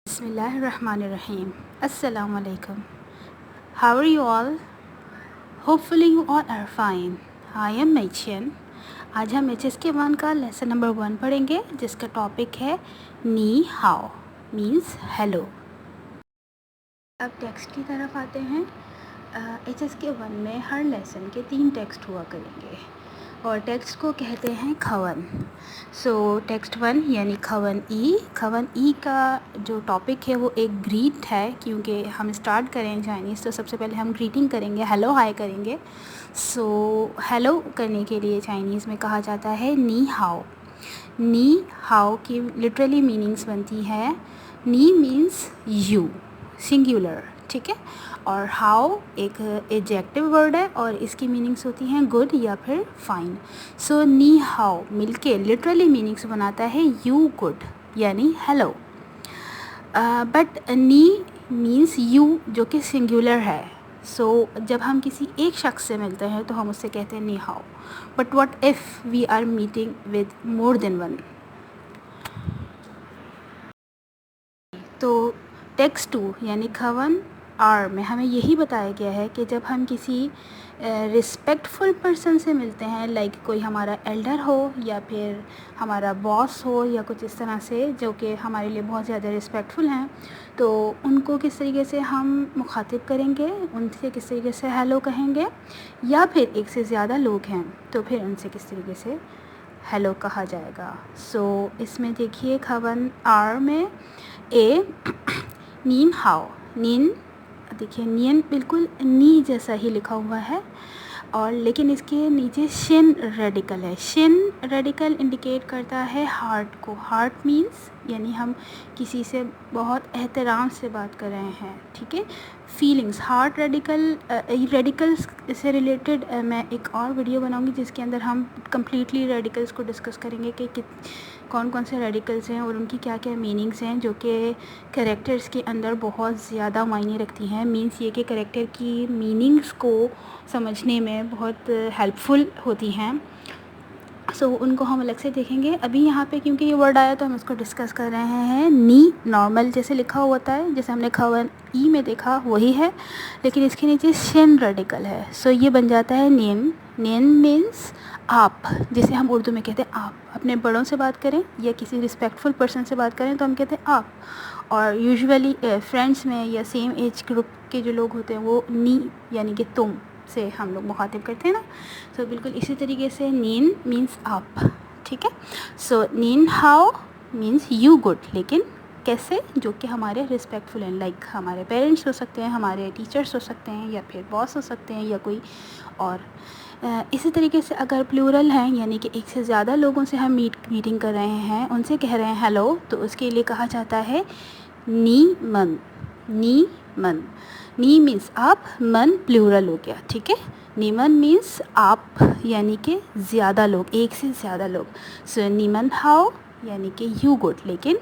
Bismillahirrahmanirrahim. Assalamu alaikum. How are you all? Hopefully you all are fine. I am Meichen. आज हम HSK 1 का lesson number 1 पढ़ेंगे जिसका topic है नी हाओ मीन्स हेलो। अब टेक्स्ट की तरफ आते हैं। HSK 1 में हर लेसन के 3 टेक्स्ट हुआ करेंगे और टेक्स्ट को कहते हैं खवन। सो टेक्स्ट 1 यानी खवन ई का जो टॉपिक है वो एक ग्रीट है, क्योंकि हम स्टार्ट करें चाइनीज़ तो सबसे पहले हम ग्रीटिंग करेंगे, हेलो हाय करेंगे। सो हेलो करने के लिए चाइनीज़ में कहा जाता है नी हाओ। नी हाओ की लिटरली मीनिंग्स बनती है, नी मीन्स यू सिंगुलर, ठीक है, और हाउ एक एडजेक्टिव वर्ड है और इसकी मीनिंग्स होती हैं गुड या फिर फाइन। सो नी हाउ मिलके लिटरली मीनिंग्स बनाता है यू गुड यानी hello. But knee means you जो कि सिंगुलर है। सो जब हम किसी एक शख्स से मिलते हैं तो हम उससे कहते हैं नी हाउ। But what if we are meeting with more than one. तो टेक्स्ट 2 यानी खवन आर में हमें यही बताया गया है कि जब हम किसी रिस्पेक्टफुल पर्सन से मिलते हैं, लाइक कोई हमारा एल्डर हो या फिर हमारा बॉस हो या कुछ इस तरह से जो कि हमारे लिए बहुत ज़्यादा रिस्पेक्टफुल हैं, तो उनको किस तरीके से हम मुखातिब करेंगे, उनसे किस तरीके से हेलो कहेंगे, या फिर एक से ज़्यादा लोग हैं तो फिर उनसे किस तरीके से हेलो कहा जाएगा। सो इसमें देखिए खवन आर में ए नीन हाओ, नीन देखिए नियन बिल्कुल नी जैसा ही लिखा हुआ है और लेकिन इसके नीचे शिन रेडिकल है। शिन रेडिकल इंडिकेट करता है हार्ट को। हार्ट मीन्स यानी हम किसी से बहुत एहतराम से बात कर रहे हैं, ठीक है। फीलिंग्स हार्ट रेडिकल्स से रिलेटेड मैं एक और वीडियो बनाऊंगी जिसके अंदर हम कम्प्लीटली रेडिकल्स को डिस्कस करेंगे कि कौन कौन से रेडिकल्स हैं और उनकी क्या क्या मीनिंग्स हैं, जो कि कैरेक्टर्स के अंदर बहुत ज़्यादा मायने रखती हैं। मीन्स ये कि कैरेक्टर की मीनिंग्स को समझने में बहुत हेल्पफुल होती हैं। सो उनको हम अलग से देखेंगे। अभी यहाँ पे क्योंकि ये वर्ड आया तो हम इसको डिस्कस कर रहे हैं। नी नॉर्मल जैसे लिखा हुआ होता है, जैसे हमने खवन ई में देखा वही है, लेकिन इसके नीचे शिन रेडिकल है। सो ये बन जाता है नेम। नेम मीन्स आप, जिसे हम उर्दू में कहते हैं आप। अपने बड़ों से बात करें या किसी रिस्पेक्टफुल पर्सन से बात करें तो हम कहते हैं आप। और यूजुअली फ्रेंड्स में या सेम एज ग्रुप के जो लोग होते हैं वो नी यानी कि तुम से हम लोग मुखातिब करते हैं ना। सो बिल्कुल इसी तरीके से नीन मीन्स आप, ठीक है। सो नीन हाओ मीन्स यू गुड, लेकिन कैसे, जो कि हमारे रिस्पेक्टफुल हैं, लाइक हमारे पेरेंट्स हो सकते हैं, हमारे टीचर्स हो सकते हैं, या फिर बॉस हो सकते हैं, या कोई और। इसी तरीके से अगर प्लूरल हैं यानी कि एक से ज़्यादा लोगों से हम मीटिंग कर रहे हैं, उनसे कह रहे हैं हेलो, तो उसके लिए कहा जाता है नी मन। नी मन, नी मीन्स आप, मन प्लूरल हो गया, ठीक है। नीमन मीन्स आप यानी कि ज़्यादा लोग, एक से ज़्यादा लोग। सो नीमन हाओ यानी कि यू गुड, लेकिन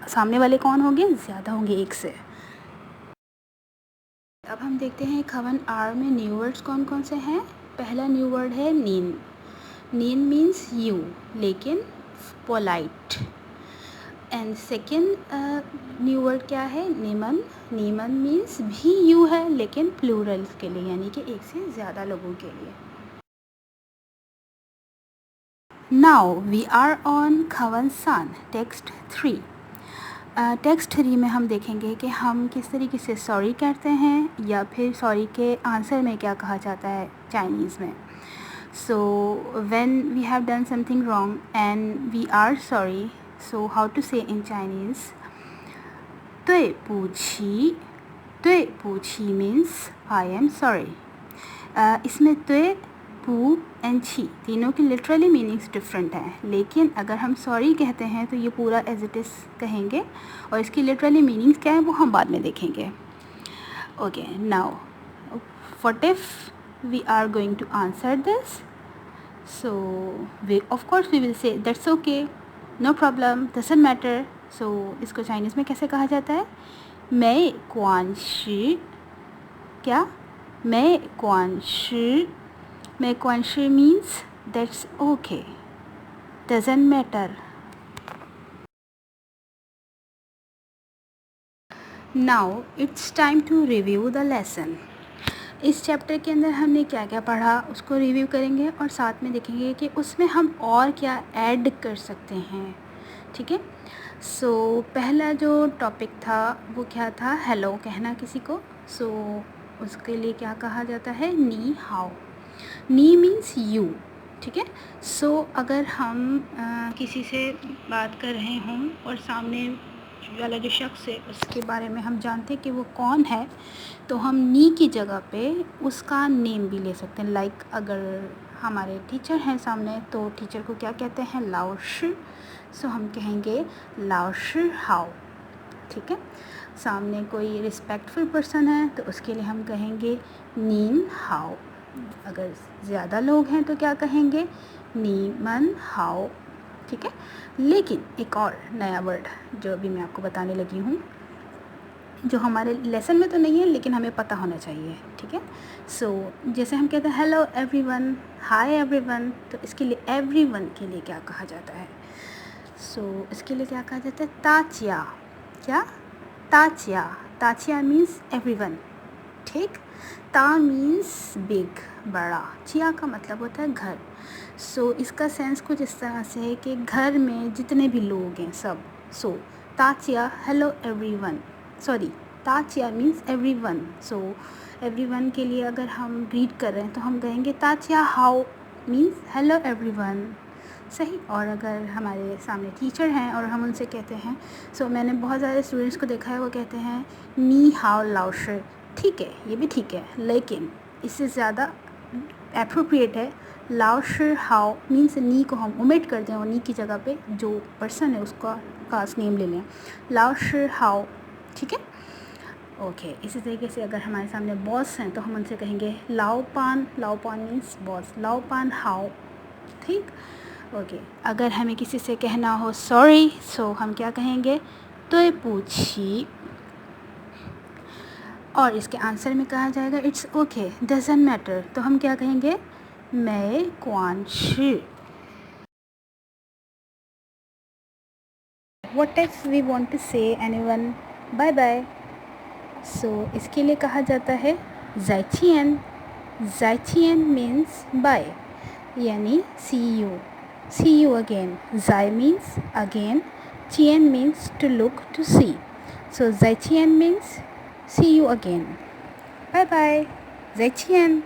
सामने वाले कौन होंगे, ज़्यादा होंगे एक से। अब हम देखते हैं खवन आर में न्यू वर्ड्स कौन कौन से हैं। पहला न्यू वर्ड है नीन। नीन मीन्स यू लेकिन polite. And second new word क्या है, नीमन। नीमन मीन्स भी यू है लेकिन प्लूरल के लिए यानी कि एक से ज़्यादा लोगों के लिए। नाउ वी आर ऑन खवन सान टेक्स्ट 3। टेक्स्ट 3 में हम देखेंगे कि हम किस तरीके से सॉरी कहते हैं या फिर सॉरी के आंसर में क्या कहा जाता है चाइनीज़ में। So when we have done something wrong and we are sorry, so how to say in Chinese, 对不起，对不起 means I am sorry. इसमें 对 पू एंड छी तीनों की लिटरली मीनिंग्स डिफरेंट हैं, लेकिन अगर हम सॉरी कहते हैं तो ये पूरा एज इट इज़ कहेंगे और इसकी लिटरली मीनिंग्स क्या है वो हम बाद में देखेंगे। Okay, now what if we are going to answer this, so we of course we will say that's okay, no problem, doesn't matter. So इसको चाइनीज़ में कैसे कहा जाता है, मैं क्वान शी, क्या, मैं क्वान शी। मैं क्वान शी means that's okay, doesn't matter. Now it's time to review the lesson. इस चैप्टर के अंदर हमने क्या क्या पढ़ा उसको रिव्यू करेंगे और साथ में देखेंगे कि उसमें हम और क्या ऐड कर सकते हैं। ठीक है, सो पहला जो टॉपिक था वो क्या था, हेलो कहना किसी को। सो उसके लिए क्या कहा जाता है, नी हाओ। नी मीन्स यू। ठीक है, सो अगर हम किसी से बात कर रहे हों और सामने वाला जो शख्स है उसके बारे में हम जानते हैं कि वो कौन है, तो हम नी की जगह पे उसका नेम भी ले सकते हैं। लाइक अगर हमारे टीचर हैं सामने तो टीचर को क्या कहते हैं, लाओश। सो हम कहेंगे लाओश हाओ। ठीक है, सामने कोई रिस्पेक्टफुल पर्सन है तो उसके लिए हम कहेंगे नीन हाओ। अगर ज़्यादा लोग हैं तो क्या कहेंगे, नी मन हाओ। ठीक है, लेकिन एक और नया वर्ड जो अभी मैं आपको बताने लगी हूँ, जो हमारे लेसन में तो नहीं है लेकिन हमें पता होना चाहिए। ठीक है, सो जैसे हम कहते हैं हेलो एवरीवन, हाय एवरीवन, तो इसके लिए एवरीवन के लिए क्या कहा जाता है, सो इसके लिए क्या कहा जाता है, ताचिया। क्या, ताचिया। ताचिया मीन्स एवरीवन। ठीक, ता मीन्स बिग, बड़ा। चिया का मतलब होता है घर। सो इसका सेंस कुछ इस तरह से है कि घर में जितने भी लोग हैं सब। सो ताचिया हेलो एवरीवन, सॉरी ताचिया मीन्स एवरीवन। सो एवरीवन के लिए अगर हम ग्रीट कर रहे हैं तो हम कहेंगे ताचिया हाउ, मीन्स हेलो एवरीवन। सही। और अगर हमारे सामने टीचर हैं और हम उनसे कहते हैं, सो मैंने बहुत ज़्यादा स्टूडेंट्स को देखा है वो कहते हैं नी हाओ लाओशे। ठीक है, ये भी ठीक है, लेकिन इससे ज़्यादा एप्रोप्रिएट है लाओशे हाओ, मीन्स नी को हम ओमिट कर दें और नी की जगह पे जो पर्सन है उसका खास नेम ले लें, लाओशे हाओ। ठीक है, ओके। इसी तरीके से अगर हमारे सामने बॉस हैं तो हम उनसे कहेंगे लाओ पान। लाओ पान मीन्स बॉस, लाओ पान हाओ। ठीक, ओके। अगर हमें किसी से कहना हो सॉरी, सो हम क्या कहेंगे, तो पूछी। और इसके आंसर में कहा जाएगा इट्स ओके, डजंट मैटर, तो हम क्या कहेंगे, मैं क्वान शी। What if we want to say anyone bye bye, so इसके लिए कहा जाता है ज़ाइचियन। ज़ाइचियन मीन्स बाय, यानी सी यू अगेन। ज़ाई मीन्स अगेन, चियन means to look, to see. So ज़ाइचियन means see you again. Bye bye. 再见。